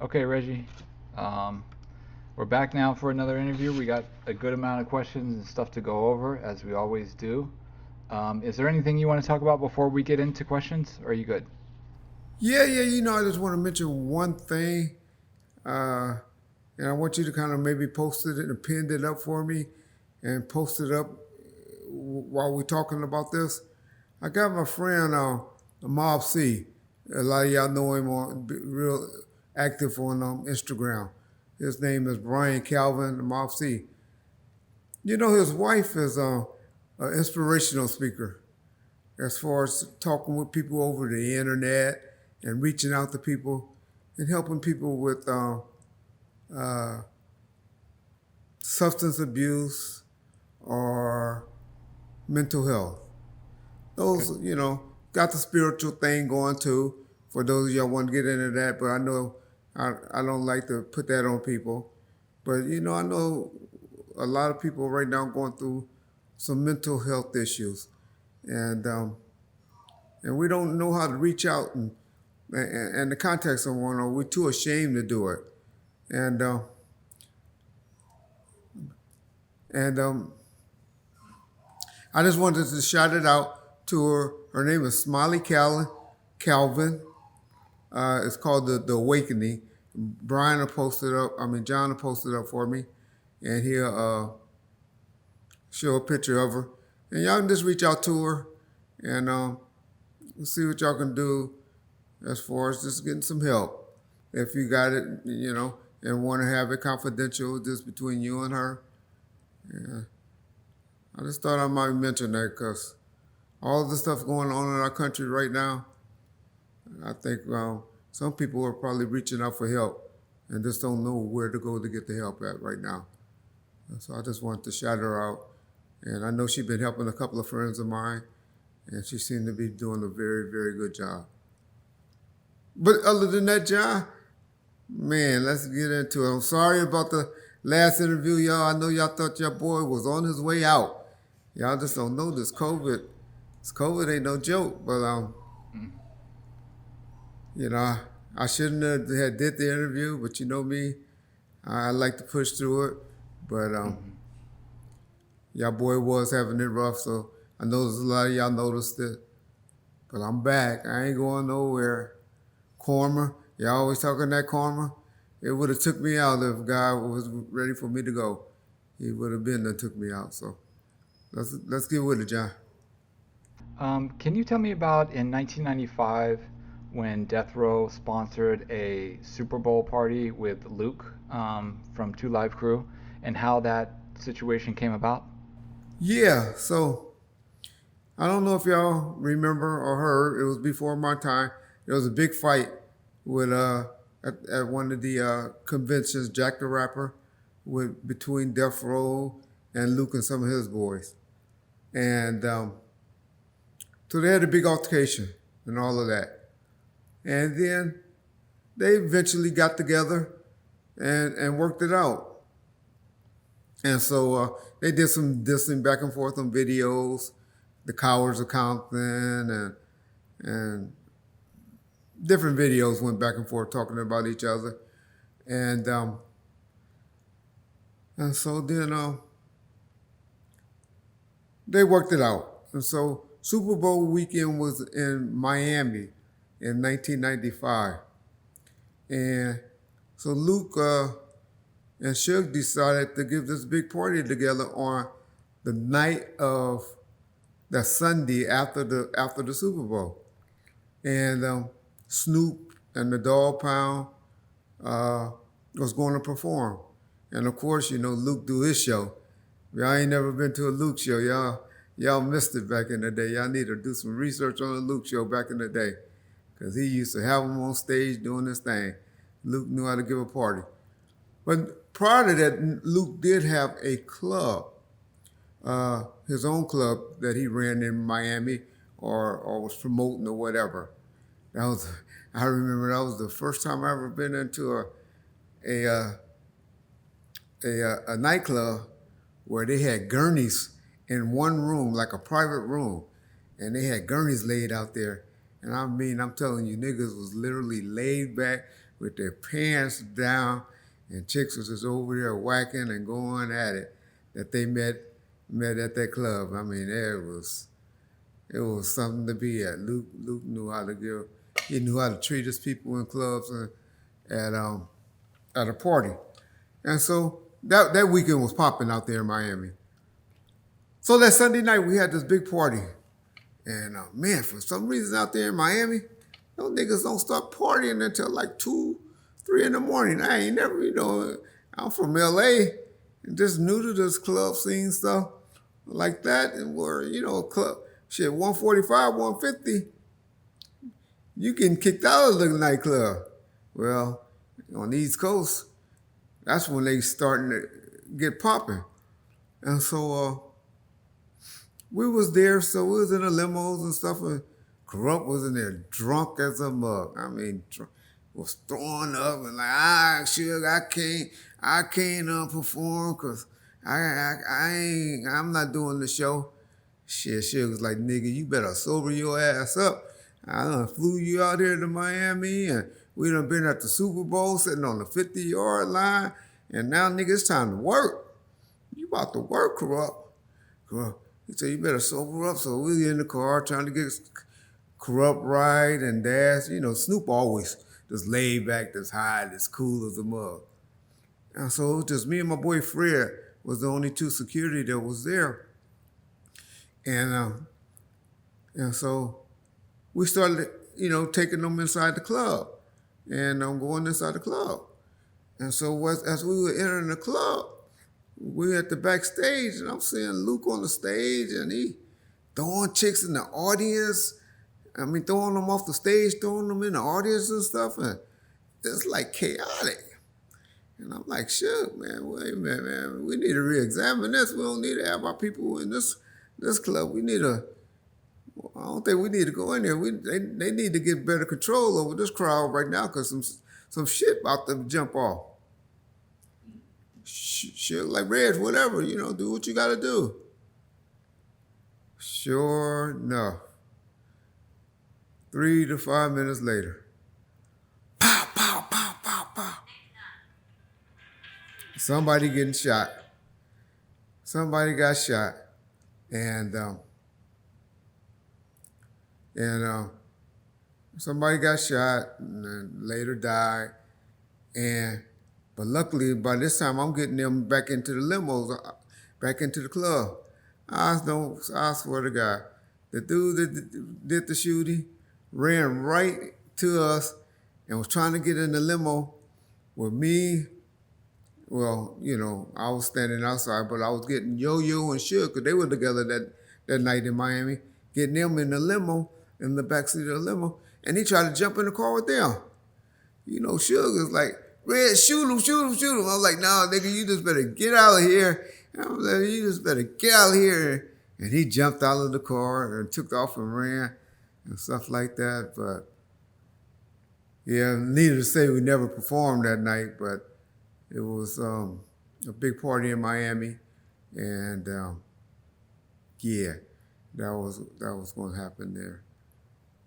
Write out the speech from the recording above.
Okay, Reggie. Um, we're back now for another interview. We got a good amount of questions and stuff to go over, as we always do. Is there anything you want to talk about before we get into questions? Or are you good? Yeah. I just want to mention one thing, uh, and I want you to kind of maybe post it and pin it up for me, and post it up while we're talking about this. I got my friend Mob C. A lot of y'all know him on real active on Instagram. His name is Brian Calvin Mob C. You know, his wife is an inspirational speaker as far as talking with people over the internet and reaching out to people and helping people with uh, substance abuse or mental health. Okay. Got the spiritual thing going too. For those of y'all want to get into that, but I know I don't like to put that on people. But I know a lot of people right now going through some mental health issues, and we don't know how to reach out and the contact someone, or we're too ashamed to do it. And and I just wanted to shout it out to her. Her name is Smiley Calvin. It's called the Awakening. Brian will post it up. I mean, John will post it up for me, and he'll show a picture of her. And y'all can just reach out to her, and see what y'all can do as far as just getting some help. If you got it, and want to have it confidential just between you and her. Yeah. I just thought I might mention that because all the stuff going on in our country right now, I think some people are probably reaching out for help and just don't know where to go to get the help at right now. So I just wanted to shout her out. And I know she's been helping a couple of friends of mine, and she seemed to be doing a very, very good job. But other than that, John, man, let's get into it. I'm sorry about the last interview, y'all. I know y'all thought your boy was on his way out. Y'all just don't know this COVID. This COVID ain't no joke. But Mm. you know, I shouldn't have had did the interview. But you know me, I like to push through it. But Mhm. y'all boy was having it rough, so I know there's a lot of y'all noticed it. But I'm back. I ain't going nowhere. Karma, y'all always talking that karma. It would have took me out if God was ready for me to go. He would have been that took me out. So let's get with it, John. Can you tell me about in 1995 when Death Row sponsored a Super Bowl party with Luke from Two Live Crew and how that situation came about? Yeah, so I don't know if y'all remember or heard. It was before my time. There was a big fight with at one of the conventions, Jack the Rapper, with between Death Row and Luke and some of his boys, and so they had a big altercation and all of that, and then they eventually got together and worked it out, and so they did some dissing back and forth on videos, the cowards of Compton and different videos went back and forth talking about each other, and so then they worked it out, and so Super Bowl weekend was in Miami in 1995, and so Luke and Suge decided to give this big party together on the night of the Sunday after the Super Bowl, and Snoop and the Dog Pound uh, was going to perform. And of course, Luke do his show. Y'all ain't never been to a Luke show. Y'all missed it back in the day. Y'all need to do some research on the Luke show back in the day. Because he used to have him on stage doing this thing. Luke knew how to give a party. But prior to that, Luke did have a club, his own club that he ran in Miami or was promoting or whatever. That was, I remember that was the first time I ever been into a uh, a nightclub where they had gurneys in one room, like a private room, and they had gurneys laid out there. And I mean, I'm telling you, niggas was literally laid back. with their pants down, and chicks was just over there whacking and going at it. That they met at that club. I mean, it was something to be at. Luke knew how to give. He knew how to treat his people in clubs and at a party. And so that weekend was popping out there in Miami. So that Sunday night we had this big party. And man, for some reason out there in Miami, those niggas don't start partying until like 2, 3 in the morning. I ain't never, I'm from LA and just new to this club scene stuff like that. And where, club, shit, 145, 150, you getting kicked out of the nightclub. Well, on the East Coast, that's when they starting to get popping. And so we was there, so we was in the limos and stuff, and Corrupt was in there drunk as a mug. I mean, was throwing up and like, Suge, I can't perform because I'm not doing the show. Shit, Suge was like, nigga, you better sober your ass up. I done flew you out here to Miami, and we done been at the Superbowl sitting on the 50-yard line, and now, nigga, it's time to work. You about to work, Corrupt. He said, you better sober up. So we in the car trying to get Corrupt right and Dash. Snoop always just laid back, just high, as cool as a mug. And so it was just me and my boy Fred was the only two security that was there. And so we started, taking them inside the club. And I'm going inside the club. And so as we were entering the club, we at the backstage, and I'm seeing Luke on the stage, and he throwing chicks in the audience. I mean, throwing them off the stage, throwing them in the audience and stuff, and it's like chaotic. And I'm like, shit, man, wait a minute, man. We need to re-examine this. We don't need to have our people in this club. I don't think we need to go in there. They need to get better control over this crowd right now because some shit about to jump off. Shit like Reg, whatever, do what you got to do. Sure enough, 3 to 5 minutes later, pow, pow, pow, pow, pow. Somebody getting shot. Somebody got shot. And somebody got shot and then later died. But luckily, by this time, I'm getting them back into the limos, back into the club. I swear to God, the dude that did the shooting ran right to us and was trying to get in the limo with me. Well, I was standing outside, but I was getting Yo-Yo and Suge because they were together that night in Miami, getting them in the limo, in the backseat of the limo, and he tried to jump in the car with them. Suge is like, Red, shoot him. I was like, nah, nigga, you just better get out of here. I was like, you just better get out of here. And he jumped out of the car and took off and ran and stuff like that. But, yeah, needless to say, we never performed that night, but it was a big party in Miami. And, yeah, that was going to happen there.